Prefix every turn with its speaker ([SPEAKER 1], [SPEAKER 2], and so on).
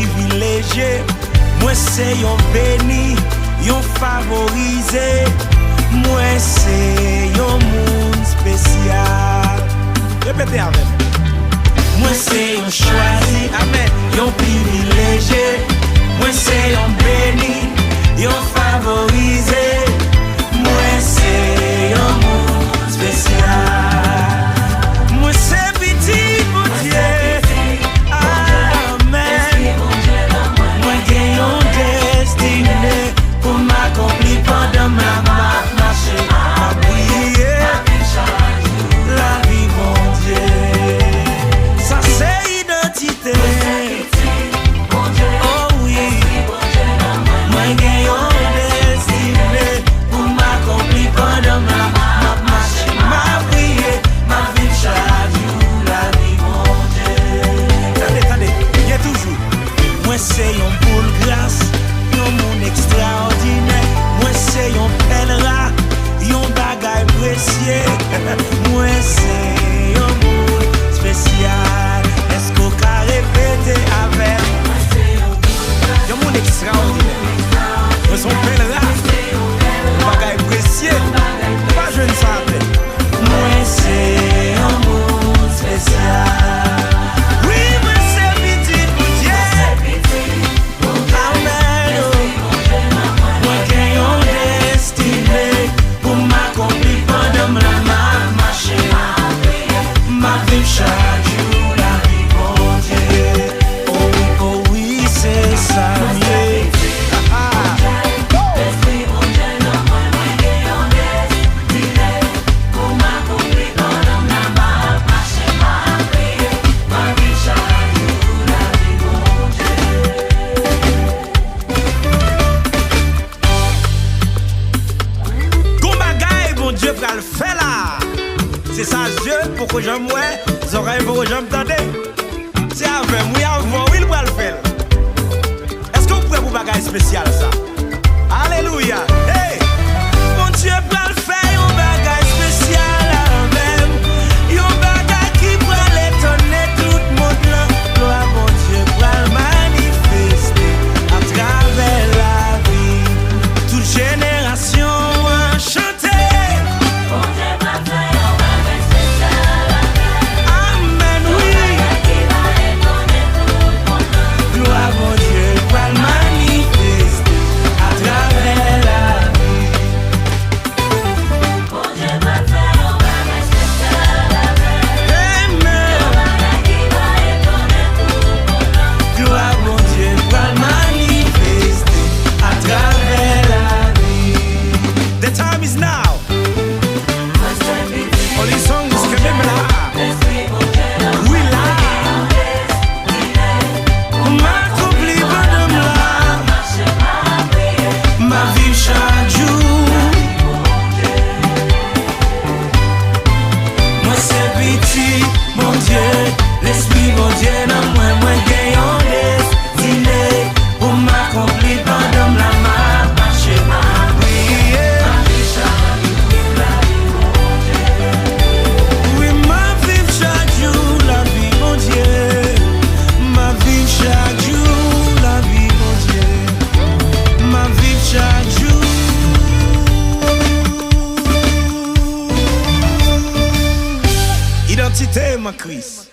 [SPEAKER 1] privilégié. Moi c'est yon béni, yon favorisé. Moi c'est yon monde spécial. Répétez avec. Moi c'est yon choisi, amen, yon privilégié. Moi c'est yon béni, yon favorisé. Moi c'est yon monde spécial. Moi c'est petit mon Dieu, amen. Moi j'ai yon destinée pour m'accomplir pendant ma marche, ma prière, la vie mon Dieu. Ça c'est identité. Oh oui. Moi j'ai yon destinée pour m'accomplir pendant ma marche, ma prière, ma vie chaque jour, la vie mon Dieu. Attendez, il y a toujours. Moi c'est yon boule grâce, yon monde extraordinaire. Moi c'est yon pèlerin, yon bagaille précieux. Moi c'est yon monde spécial. Est-ce qu'on peut répéter avec? Yon monde extraordinaire. Moi son pèlerin, bagaille précieux. Pas jeune santé. Moi c'est yon monde spécial. Oui, moi c'est petit pour Dieu. Amen. Moi j'ai yon destinée pour m'accomplir pendant ma marche, ma vie chaque jour, la vie mon Dieu. Oh oui, c'est ça, mieux. Le fait là, c'est ça Dieu pour que j'aime ouais, les oreilles pour que j'aime tenter. C'est avec moi avant, oui, il va le faire. Est-ce que vous pouvez vous bagaille spécial ça? Alléluia. Hey, mon Dieu va le faire, un bagaille spécial même. Un bagaille qui va l'étonner tout le monde là. Gloire mon Dieu va le manifester à travers la vie. Toute génération a chanté. Identite, ma Christ.